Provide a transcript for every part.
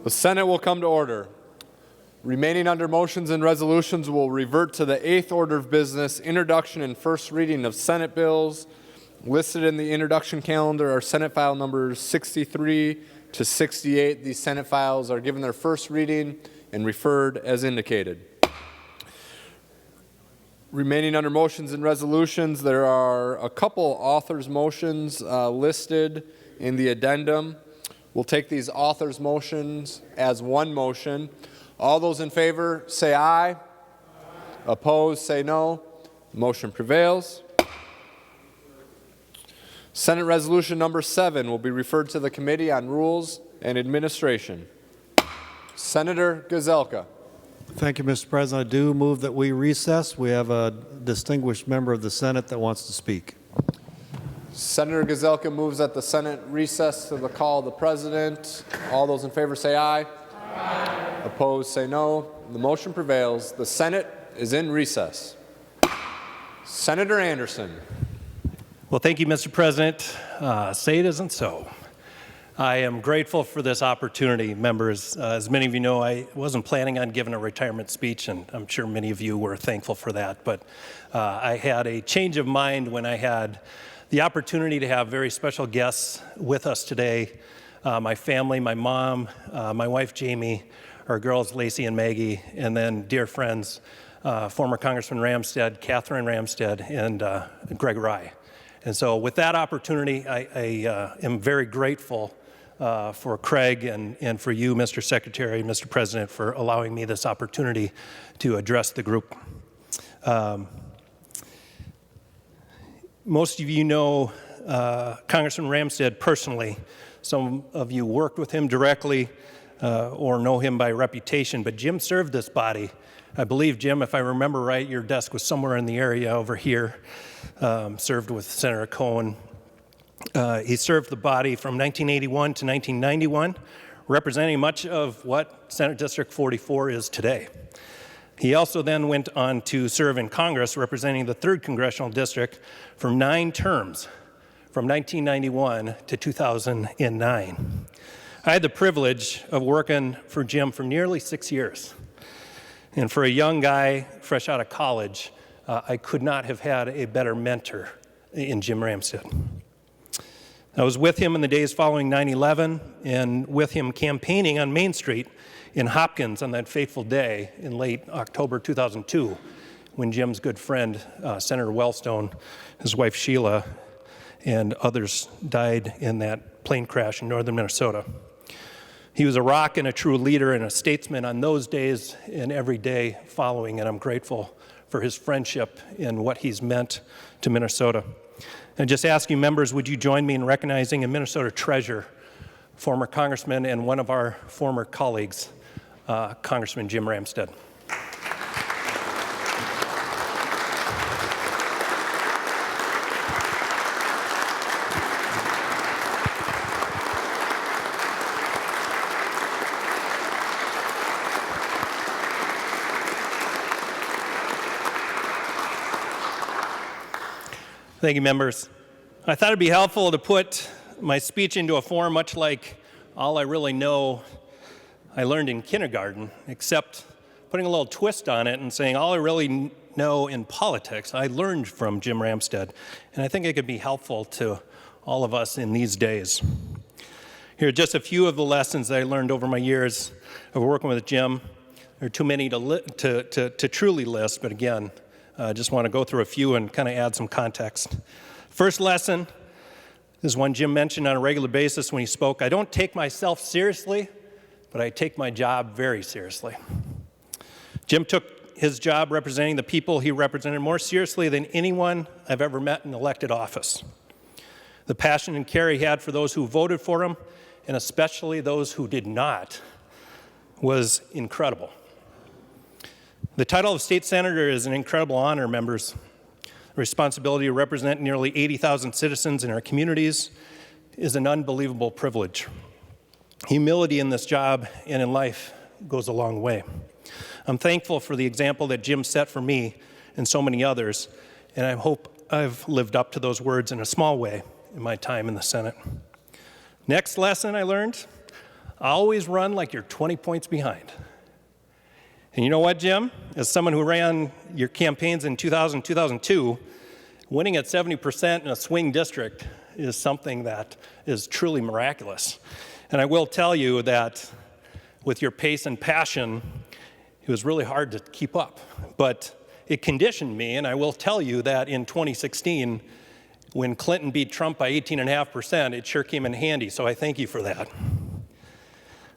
The Senate will come to order. Remaining under motions and resolutions will revert to the eighth order of business, introduction and first reading of Senate bills. Listed in the introduction calendar are Senate file numbers 63 to 68. These Senate files are given their first reading and referred as indicated. Remaining under motions and resolutions, there are a couple authors' motions listed in the addendum. We'll take these authors' motions as one motion. All those in favor say aye. Opposed say no. Motion prevails. Senate Resolution number 7 will be referred to the Committee on Rules and Administration. Senator Gazelka. Thank you, Mr. President. I do move that we recess. We have a distinguished member of the Senate that wants to speak. Senator Gazelka moves that the Senate recess to the call of the President. All those in favor say aye. Aye. Opposed say no. The motion prevails. The Senate is in recess. Senator Anderson. Well, thank you, Mr. President. Say it isn't so. I am grateful for this opportunity, members. As many of you know, I wasn't planning on giving a retirement speech, and I'm sure many of you were thankful for that. But I had a change of mind when I had the opportunity to have very special guests with us today. My family, my mom, my wife Jamie, our girls Lacey and Maggie, and then dear friends, former Congressman Ramstad, Catherine Ramstad, and Greg Rye. And so with that opportunity, I am very grateful for Craig and for you, Mr. Secretary, Mr. President, for allowing me this opportunity to address the group. Most of you know Congressman Ramstad personally. Some of you worked with him directly or know him by reputation, but Jim served this body. I believe, Jim, if I remember right, your desk was somewhere in the area over here, served with Senator Cohen. He served the body from 1981 to 1991, representing much of what Senate District 44 is today. He also then went on to serve in Congress, representing the 3rd Congressional District for 9 terms, from 1991 to 2009. I had the privilege of working for Jim for nearly 6 years. And for a young guy fresh out of college, I could not have had a better mentor in Jim Ramstad. I was with him in the days following 9/11 and with him campaigning on Main Street in Hopkins on that fateful day in late October 2002 when Jim's good friend, Senator Wellstone, his wife Sheila, and others died in that plane crash in northern Minnesota. He was a rock and a true leader and a statesman on those days and every day following, and I'm grateful for his friendship and what he's meant to Minnesota. And just ask you members, would you join me in recognizing a Minnesota treasure, former congressman and one of our former colleagues, Congressman Jim Ramstad. Thank you, members. I thought it'd be helpful to put my speech into a form much like all I really know I learned in kindergarten, except putting a little twist on it and saying all I really know in politics I learned from Jim Ramstad. And I think it could be helpful to all of us in these days. Here are just a few of the lessons that I learned over my years of working with Jim. There are too many to truly list, but again, I just want to go through a few and kind of add some context. First lesson is one Jim mentioned on a regular basis when he spoke. I don't take myself seriously, but I take my job very seriously. Jim took his job representing the people he represented more seriously than anyone I've ever met in elected office. The passion and care he had for those who voted for him, and especially those who did not, was incredible. The title of state senator is an incredible honor, members. The responsibility to represent nearly 80,000 citizens in our communities is an unbelievable privilege. Humility in this job and in life goes a long way. I'm thankful for the example that Jim set for me and so many others, and I hope I've lived up to those words in a small way in my time in the Senate. Next lesson I learned, Always run like you're 20 points behind. And you know what, Jim? As someone who ran your campaigns in 2000, 2002, winning at 70% in a swing district is something that is truly miraculous. And I will tell you that with your pace and passion, it was really hard to keep up. But it conditioned me, and I will tell you that in 2016, when Clinton beat Trump by 18.5%, it sure came in handy, so I thank you for that.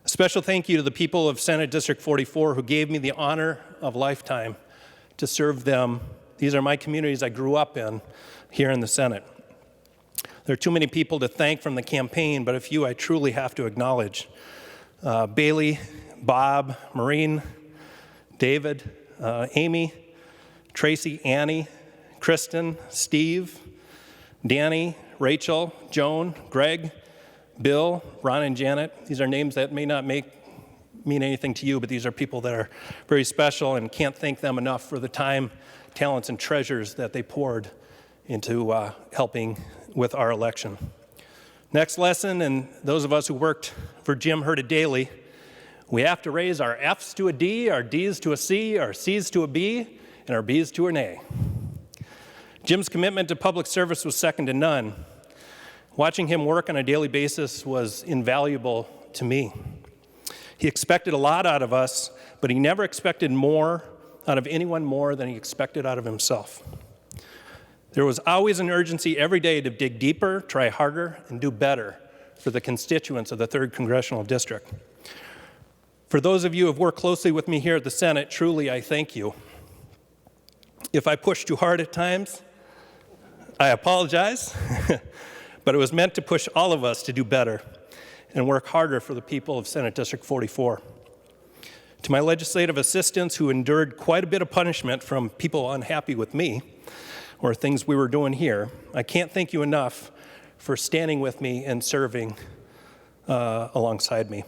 A special thank you to the people of Senate District 44 who gave me the honor of a lifetime to serve them. These are my communities I grew up in here in the Senate. There are too many people to thank from the campaign, but a few I truly have to acknowledge. Bailey, Bob, Maureen, David, Amy, Tracy, Annie, Kristen, Steve, Danny, Rachel, Joan, Greg, Bill, Ron, and Janet. These are names that may not mean anything to you, but these are people that are very special and can't thank them enough for the time, talents, and treasures that they poured into helping with our election. Next lesson, and those of us who worked for Jim heard it daily, we have to raise our F's to a D, our D's to a C, our C's to a B, and our B's to an A. Jim's commitment to public service was second to none. Watching him work on a daily basis was invaluable to me. He expected a lot out of us, but he never expected more out of anyone more than he expected out of himself. There was always an urgency every day to dig deeper, try harder, and do better for the constituents of the 3rd Congressional District. For those of you who have worked closely with me here at the Senate, truly I thank you. If I pushed too hard at times, I apologize. But it was meant to push all of us to do better and work harder for the people of Senate District 44. To my legislative assistants who endured quite a bit of punishment from people unhappy with me or things we were doing here, I can't thank you enough for standing with me and serving alongside me.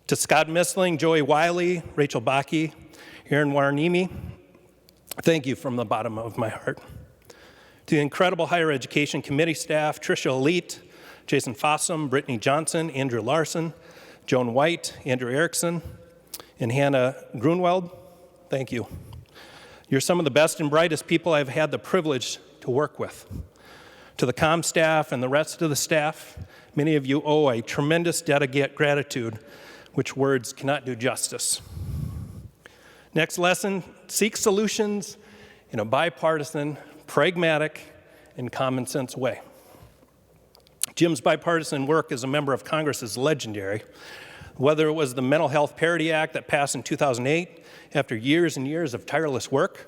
To Scott Missling, Joey Wiley, Rachel Bakke, Aaron Warnimi, thank you from the bottom of my heart. To the incredible Higher Education Committee staff, Tricia Elite, Jason Fossum, Brittany Johnson, Andrew Larson, Joan White, Andrew Erickson, and Hannah Grunwald, thank you. You're some of the best and brightest people I've had the privilege to work with. To the comm staff and the rest of the staff, many of you owe a tremendous debt of gratitude, which words cannot do justice. Next lesson, seek solutions in a bipartisan, pragmatic, and common sense way. Jim's bipartisan work as a member of Congress is legendary. Whether it was the Mental Health Parity Act that passed in 2008 after years and years of tireless work,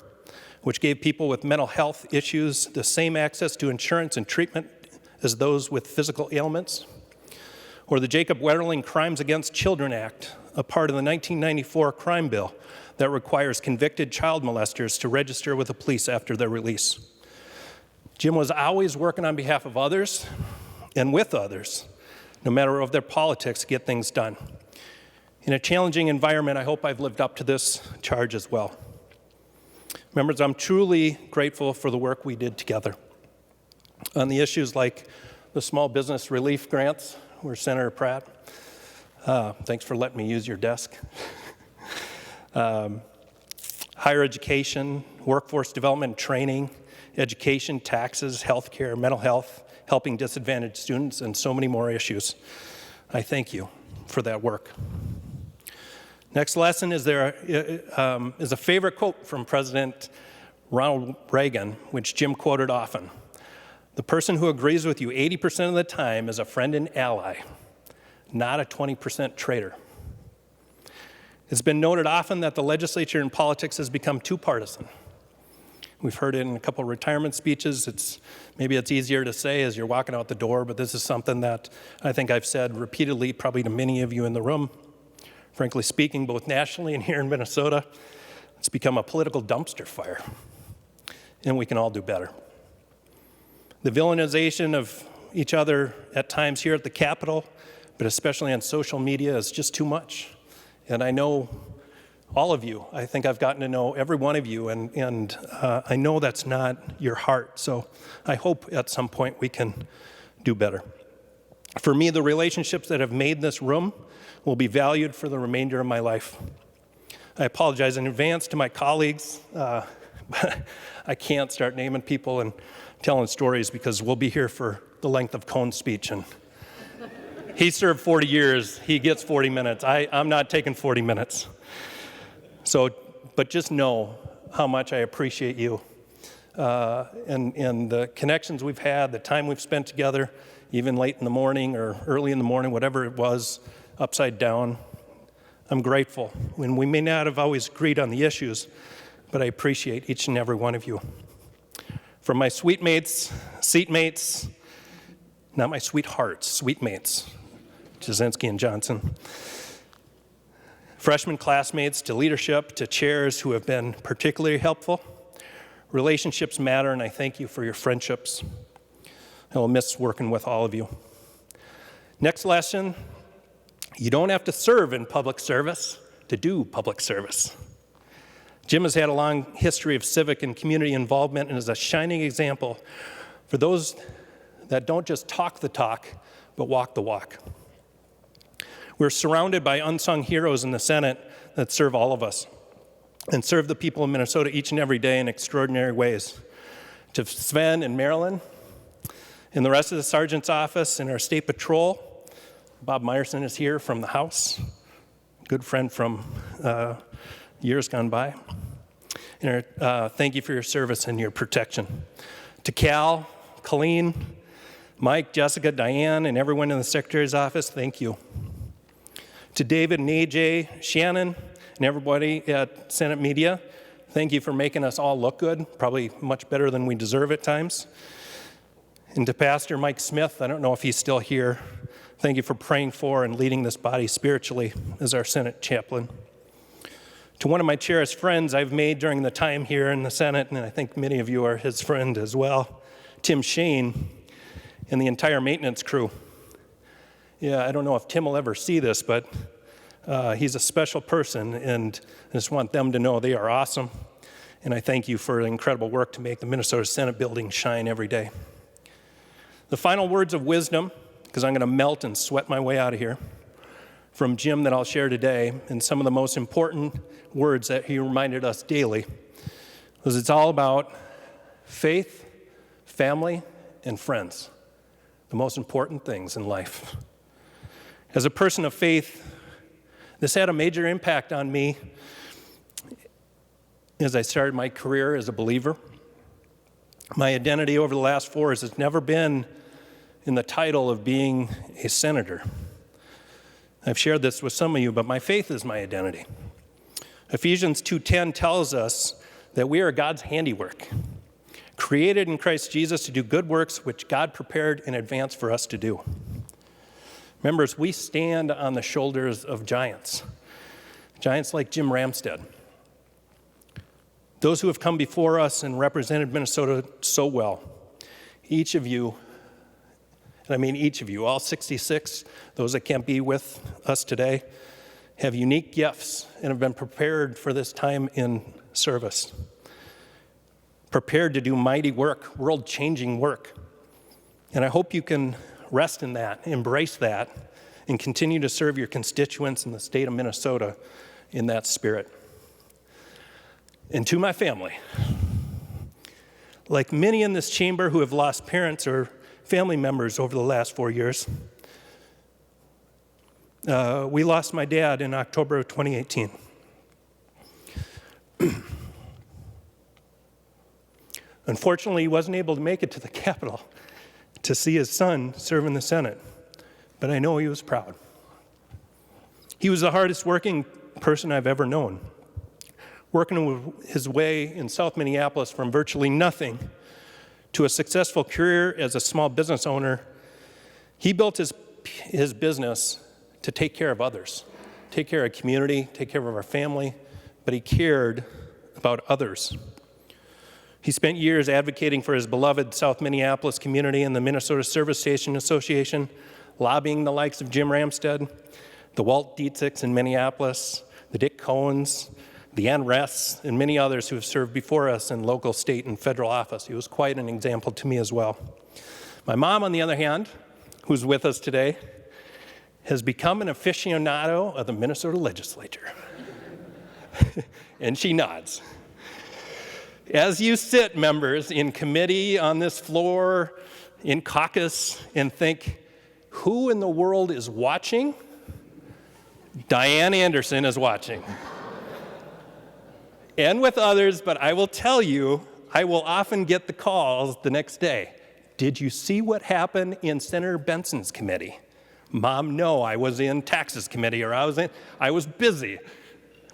which gave people with mental health issues the same access to insurance and treatment as those with physical ailments, or the Jacob Wetterling Crimes Against Children Act, a part of the 1994 crime bill that requires convicted child molesters to register with the police after their release. Jim was always working on behalf of others and with others, no matter of their politics, to get things done. In a challenging environment, I hope I've lived up to this charge as well. Members, I'm truly grateful for the work we did together on the issues like the small business relief grants, where Senator Pratt, thanks for letting me use your desk. Higher education, workforce development, training, education, taxes, healthcare, mental health, helping disadvantaged students, and so many more issues. I thank you for that work. Next lesson is a favorite quote from President Ronald Reagan, which Jim quoted often. The person who agrees with you 80% of the time is a friend and ally, not a 20% traitor. It's been noted often that the legislature and politics has become too partisan. We've heard it in a couple of retirement speeches. Maybe it's easier to say as you're walking out the door, but this is something that I think I've said repeatedly, probably to many of you in the room. Frankly speaking, both nationally and here in Minnesota, it's become a political dumpster fire, and we can all do better. The villainization of each other at times here at the Capitol, but especially on social media, is just too much. And I know all of you. I think I've gotten to know every one of you, and I know that's not your heart. So I hope at some point we can do better. For me, the relationships that have made this room will be valued for the remainder of my life. I apologize in advance to my colleagues, but I can't start naming people and telling stories because we'll be here for the length of Cohn's speech. And he served 40 years. He gets 40 minutes. I'm not taking 40 minutes. But just know how much I appreciate you and the connections we've had, the time we've spent together, even late in the morning or early in the morning, whatever it was, upside down. I'm grateful. And we may not have always agreed on the issues, but I appreciate each and every one of you. From my sweet mates, seatmates, not my sweethearts, sweet mates, Jasinski and Johnson, freshman classmates to leadership, to chairs who have been particularly helpful. Relationships matter, and I thank you for your friendships. I will miss working with all of you. Next lesson, you don't have to serve in public service to do public service. Jim has had a long history of civic and community involvement and is a shining example for those that don't just talk the talk, but walk the walk. We're surrounded by unsung heroes in the Senate that serve all of us and serve the people of Minnesota each and every day in extraordinary ways. To Sven and Marilyn, and the rest of the sergeant's office and our state patrol, Bob Meyerson is here from the House, good friend from years gone by. And thank you for your service and your protection. To Cal, Colleen, Mike, Jessica, Diane, and everyone in the Secretary's office, thank you. To David and AJ, Shannon, and everybody at Senate Media, thank you for making us all look good, probably much better than we deserve at times. And to Pastor Mike Smith, I don't know if he's still here, thank you for praying for and leading this body spiritually as our Senate chaplain. To one of my cherished friends I've made during the time here in the Senate, and I think many of you are his friend as well, Tim Shane, and the entire maintenance crew. Yeah, I don't know if Tim will ever see this, but he's a special person, and I just want them to know they are awesome. And I thank you for the incredible work to make the Minnesota Senate building shine every day. The final words of wisdom, because I'm going to melt and sweat my way out of here, from Jim that I'll share today, and some of the most important words that he reminded us daily, was it's all about faith, family, and friends, the most important things in life. As a person of faith, this had a major impact on me as I started my career as a believer. My identity over the last 4 years has never been in the title of being a senator. I've shared this with some of you, but my faith is my identity. Ephesians 2:10 tells us that we are God's handiwork, created in Christ Jesus to do good works which God prepared in advance for us to do. Members, we stand on the shoulders of giants like Jim Ramstad, those who have come before us and represented Minnesota so well. Each of you, and I mean each of you, all 66, those that can't be with us today, have unique gifts and have been prepared for this time in service, prepared to do mighty work, world-changing work. And I hope you can rest in that, embrace that, and continue to serve your constituents in the state of Minnesota in that spirit. And to my family, like many in this chamber who have lost parents or family members over the last 4 years, we lost my dad in October of 2018. Unfortunately, he wasn't able to make it to the Capitol to see his son serve in the Senate, but I know he was proud. He was the hardest working person I've ever known, working his way in South Minneapolis from virtually nothing to a successful career as a small business owner. He built his business to take care of others, take care of community, take care of our family, but he cared about others. He spent years advocating for his beloved South Minneapolis community and the Minnesota Service Station Association, lobbying the likes of Jim Ramstad, the Walt Dietzichs in Minneapolis, the Dick Cohens, the Ann Rests, and many others who have served before us in local, state, and federal office. He was quite an example to me as well. My mom, on the other hand, who's with us today, has become an aficionado of the Minnesota legislature. And she nods. As you sit, members, in committee, on this floor, in caucus, and think, who in the world is watching? Diane Anderson is watching. And with others, but I will tell you, I will often get the calls the next day. Did you see what happened in Senator Benson's committee? Mom, no, I was in taxes committee, or I was busy.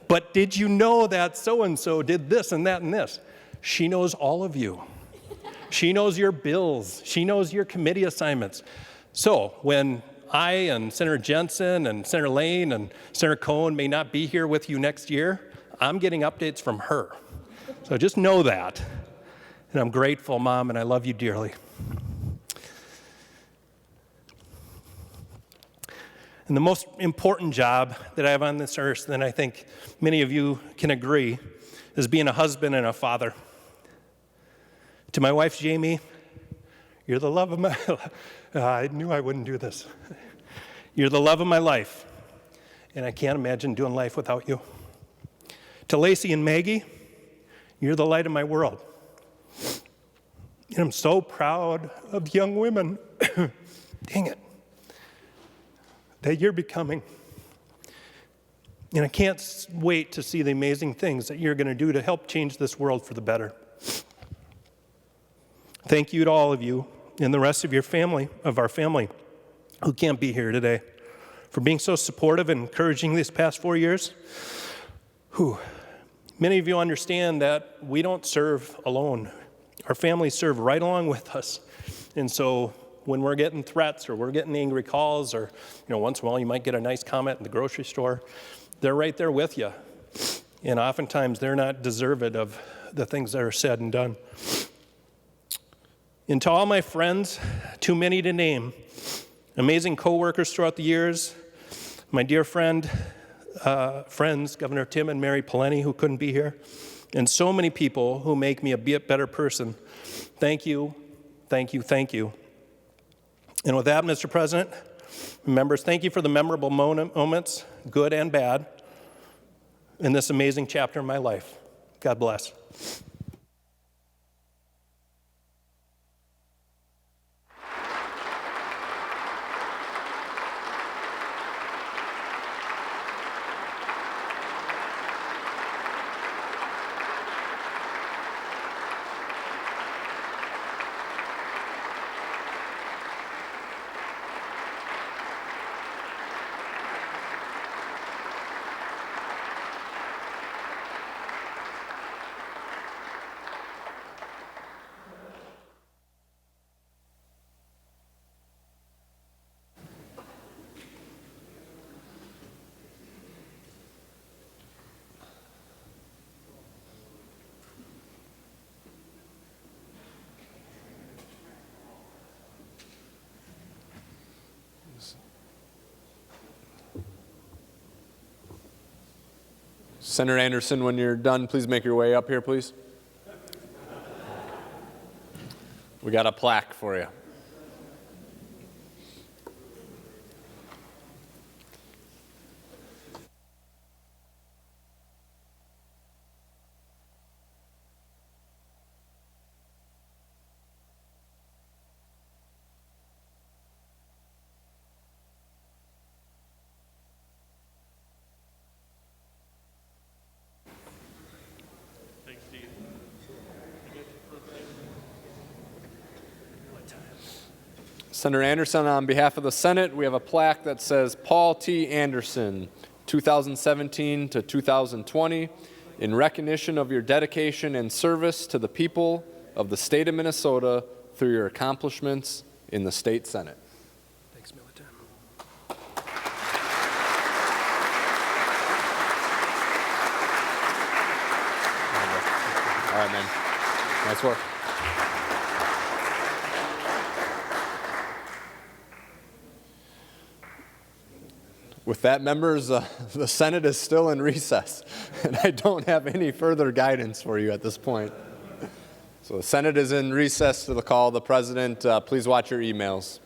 But did you know that so-and-so did this and that and this? She knows all of you. She knows your bills. She knows your committee assignments. So when I and Senator Jensen and Senator Lane and Senator Cohen may not be here with you next year, I'm getting updates from her. So just know that. And I'm grateful, Mom, and I love you dearly. And the most important job that I have on this earth, and I think many of you can agree, is being a husband and a father. To my wife, Jamie, you're the love of my life. I knew I wouldn't do this. You're the love of my life, and I can't imagine doing life without you. To Lacey and Maggie, you're the light of my world. And I'm so proud of the young women, dang it, that you're becoming. And I can't wait to see the amazing things that you're going to do to help change this world for the better. Thank you to all of you and the rest of your family, of our family, who can't be here today, for being so supportive and encouraging these past 4 years. Many of you understand that we don't serve alone. Our families serve right along with us. And so when we're getting threats or we're getting angry calls, or once in a while you might get a nice comment in the grocery store, they're right there with you. And oftentimes they're not deserved of the things that are said and done. And to all my friends, too many to name, amazing coworkers throughout the years, my dear friends, Governor Tim and Mary Peleni, who couldn't be here, and so many people who make me a better person, thank you, thank you, thank you. And with that, Mr. President, members, thank you for the memorable moments, good and bad, in this amazing chapter in my life. God bless. Senator Anderson, when you're done, please make your way up here, please. We got a plaque for you. Senator Anderson, on behalf of the Senate, we have a plaque that says Paul T. Anderson, 2017 to 2020, in recognition of your dedication and service to the people of the state of Minnesota through your accomplishments in the state Senate. Thanks, Militem. All right, man. Nice work. With that, members, the Senate is still in recess, and I don't have any further guidance for you at this point. So the Senate is in recess to the call of the President. Please watch your emails.